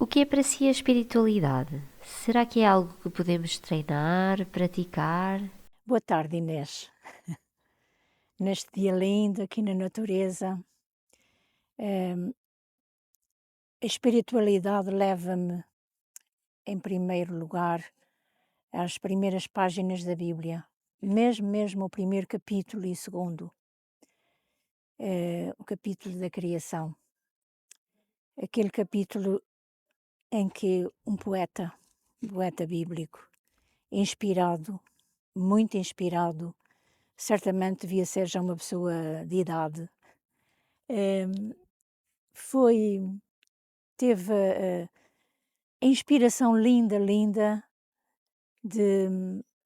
O que é para si a espiritualidade? Será que é algo que podemos treinar, praticar? Boa tarde, Inês. Neste dia lindo aqui na natureza, a espiritualidade leva-me, em primeiro lugar, às primeiras páginas da Bíblia, mesmo o primeiro capítulo e o segundo, o capítulo da criação. Aquele capítulo em que um poeta bíblico, inspirado, muito inspirado, certamente devia ser já uma pessoa de idade, eh, foi teve a inspiração linda de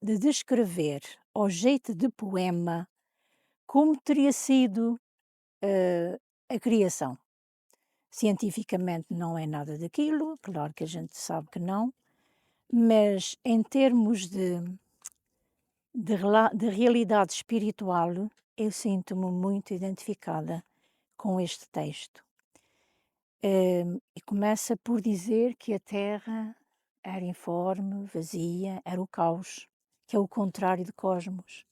de descrever, ao jeito de poema, como teria sido, a criação. Cientificamente não é nada daquilo, claro que a gente sabe que não, mas em termos de realidade espiritual, eu sinto-me muito identificada com este texto. E começa por dizer que a terra era informe, vazia, era o caos, que é o contrário de cosmos.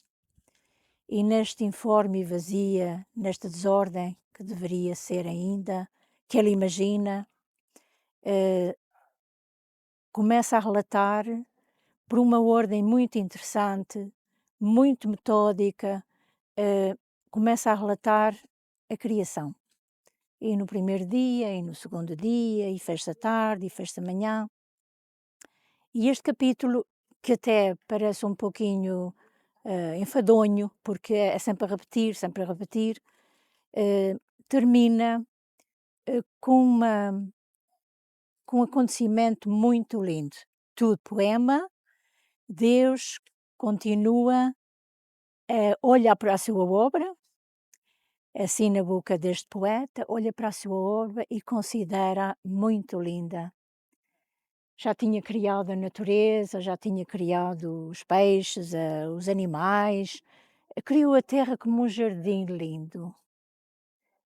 E neste informe e vazia, nesta desordem que deveria ser ainda, que ele imagina, eh, começa a relatar por uma ordem muito interessante, muito metódica, começa a relatar a criação. E no primeiro dia, e no segundo dia, e fez-se a tarde, e fez-se a manhã. E este capítulo, que até parece um pouquinho, enfadonho, porque é sempre a repetir, eh, termina, com um acontecimento muito lindo. Tudo poema, Deus continua a olhar para a sua obra, assim na boca deste poeta, olha para a sua obra e considera muito linda. Já tinha criado a natureza, já tinha criado os peixes, os animais, criou a terra como um jardim lindo,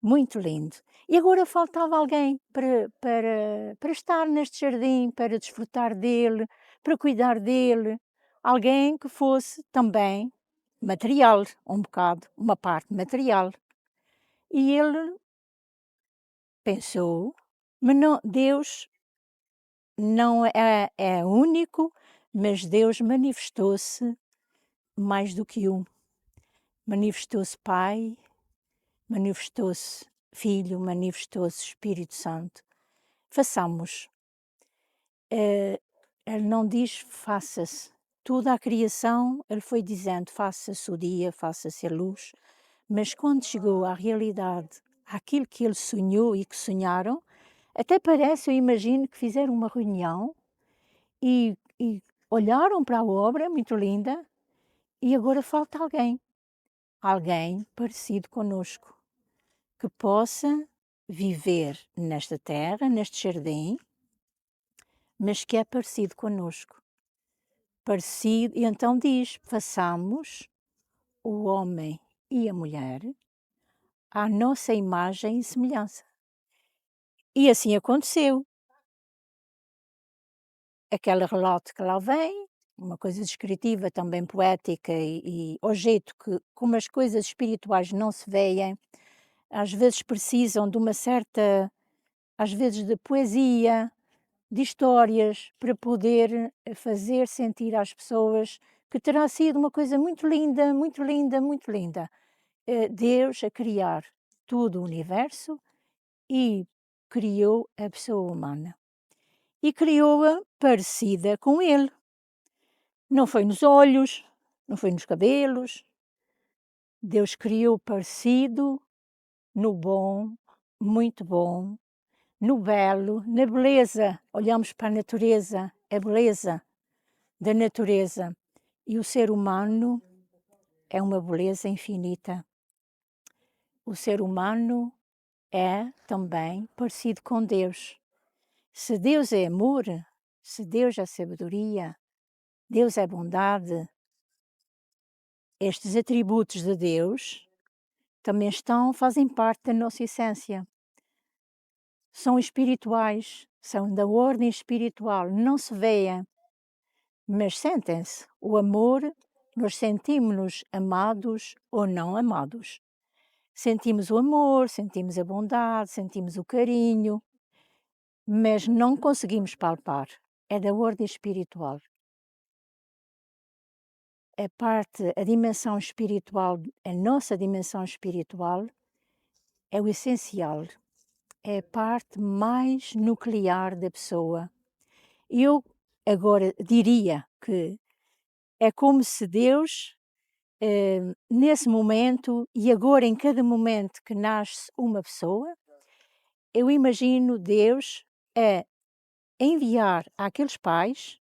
muito lindo. E agora faltava alguém para estar neste jardim, para desfrutar dele, para cuidar dele. Alguém que fosse também material, um bocado, uma parte material. E ele pensou, mas não, Deus não é único, mas Deus manifestou-se mais do que um. Manifestou-se Pai, manifestou-se Filho, manifestou-se Espírito Santo. Façamos. Ele não diz faça-se. Toda a criação, ele foi dizendo faça-se o dia, faça-se a luz, mas quando chegou à realidade, àquilo que ele sonhou e que sonharam, até parece, eu imagino que fizeram uma reunião e olharam para a obra, muito linda, e agora falta alguém. Alguém parecido conosco, que possa viver nesta terra, neste jardim, mas que é parecido conosco. Parecido, e então diz: façamos o homem e a mulher à nossa imagem e semelhança. E assim aconteceu. Aquele relato que lá vem, uma coisa descritiva, também poética e ao jeito que como as coisas espirituais não se veem, às vezes precisam de uma certa às vezes de poesia, de histórias, para poder fazer sentir às pessoas que terá sido uma coisa muito linda, muito linda, muito linda. Deus a criar todo o universo e criou a pessoa humana. E criou-a parecida com ele. Não foi nos olhos, não foi nos cabelos. Deus criou parecido no bom, muito bom, no belo, na beleza. Olhamos para a natureza, a beleza da natureza. E o ser humano é uma beleza infinita. O ser humano é também parecido com Deus. Se Deus é amor, se Deus é sabedoria, Deus é bondade, estes atributos de Deus também fazem parte da nossa essência. são espirituais, são da ordem espiritual, não se veem, mas sentem-se. O amor, nós sentimos-nos amados ou não amados. Sentimos o amor, sentimos a bondade, sentimos o carinho, mas não conseguimos palpar. É da ordem espiritual. A dimensão espiritual, a nossa dimensão espiritual é o essencial, é a parte mais nuclear da pessoa. Eu agora diria que é como se Deus, nesse momento e agora em cada momento que nasce uma pessoa, eu imagino Deus a enviar àqueles pais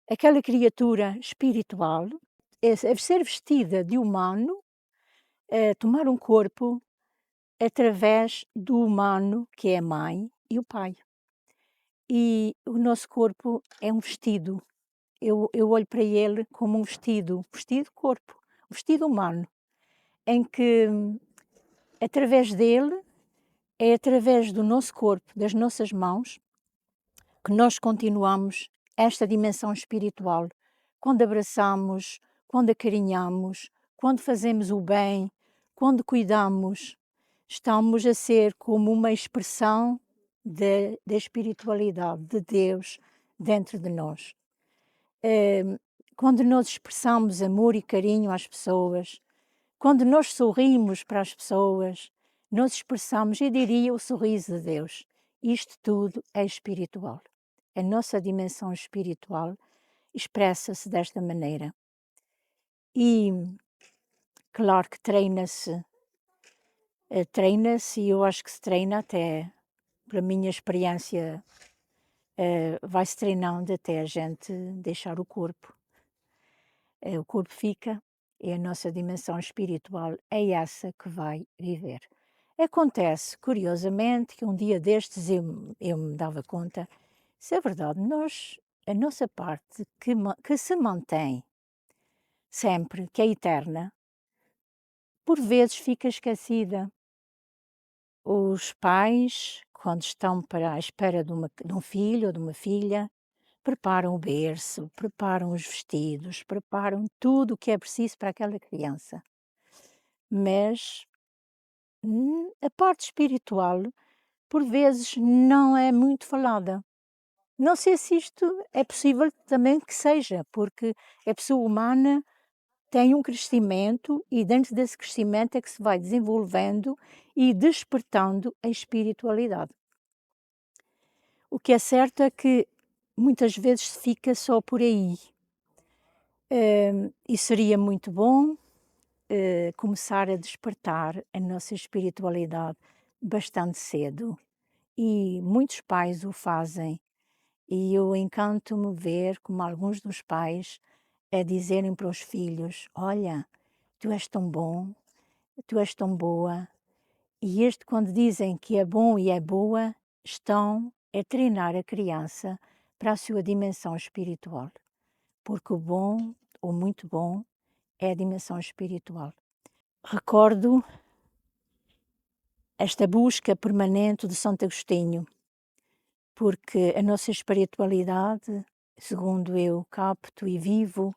aquela criatura espiritual a ser vestida de humano, a tomar um corpo através do humano que é a mãe e o pai. E o nosso corpo é um vestido. Eu olho para ele como um vestido corpo, um vestido humano, em que através dele, é através do nosso corpo, das nossas mãos, que nós continuamos esta dimensão espiritual. Quando abraçamos, quando acarinhamos, quando fazemos o bem, quando cuidamos, estamos a ser como uma expressão da espiritualidade de Deus dentro de nós. Quando nós expressamos amor e carinho às pessoas, quando nós sorrimos para as pessoas, nós expressamos, eu diria, o sorriso de Deus. Isto tudo é espiritual. A nossa dimensão espiritual expressa-se desta maneira. E claro que treina-se e eu acho que se treina até, pela minha experiência, vai-se treinando até a gente deixar o corpo. O corpo fica e a nossa dimensão espiritual é essa que vai viver. Acontece, curiosamente, que um dia destes eu me dava conta, se é verdade, a nossa parte que se mantém sempre, que é eterna, por vezes fica esquecida. Os pais, quando estão à espera de um filho ou de uma filha, preparam o berço, preparam os vestidos, preparam tudo o que é preciso para aquela criança. Mas a parte espiritual, por vezes, não é muito falada. Não sei se isto é possível também que seja, porque a pessoa humana tem um crescimento e dentro desse crescimento é que se vai desenvolvendo e despertando a espiritualidade. O que é certo é que muitas vezes fica só por aí. E seria muito bom começar a despertar a nossa espiritualidade bastante cedo. E muitos pais o fazem. E eu encanto-me ver como alguns dos pais a dizerem para os filhos: olha, tu és tão bom, tu és tão boa. E quando dizem que é bom e é boa, estão a treinar a criança para a sua dimensão espiritual. Porque o bom, ou muito bom, é a dimensão espiritual. Recordo esta busca permanente de Santo Agostinho, porque a nossa espiritualidade, segundo eu capto e vivo,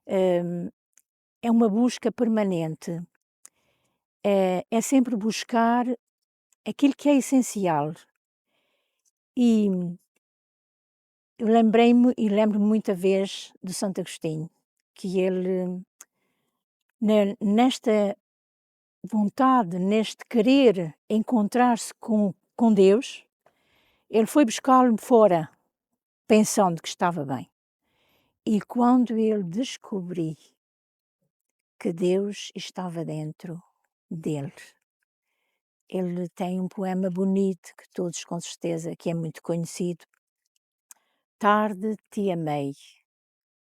é uma busca permanente. É sempre buscar aquilo que é essencial. E eu lembrei-me e lembro-me muita vez de Santo Agostinho, que ele, nesta vontade, neste querer encontrar-se com Deus, ele foi buscá-lo fora, pensando que estava bem. E quando ele descobri que Deus estava dentro dele, ele tem um poema bonito que todos com certeza, que é muito conhecido. Tarde te amei,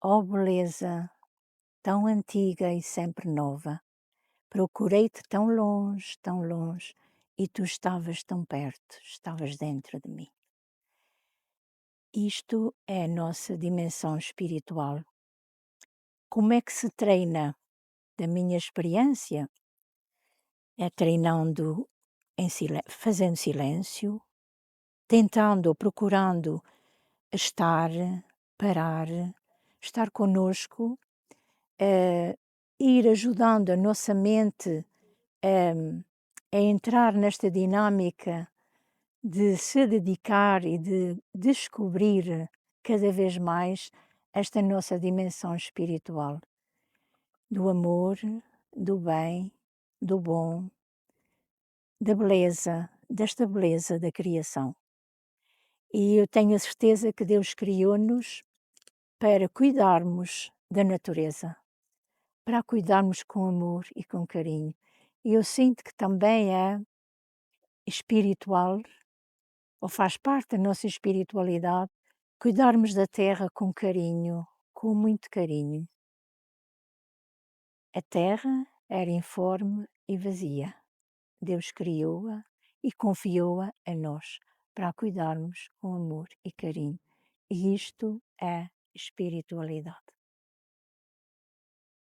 ó beleza tão antiga e sempre nova. Procurei-te tão longe, e tu estavas tão perto, estavas dentro de mim. Isto é a nossa dimensão espiritual. Como é que se treina? Da minha experiência, é treinando fazendo silêncio, tentando ou procurando estar, parar, estar conosco, ir ajudando a nossa mente, a entrar nesta dinâmica de se dedicar e de descobrir cada vez mais esta nossa dimensão espiritual, do amor, do bem, do bom, da beleza, desta beleza da criação. E eu tenho a certeza que Deus criou-nos para cuidarmos da natureza, para a cuidarmos com amor e com carinho. E eu sinto que também é espiritual, ou faz parte da nossa espiritualidade, cuidarmos da terra com carinho, com muito carinho. A terra era informe e vazia. Deus criou-a e confiou-a a nós para a cuidarmos com amor e carinho. E isto é espiritualidade.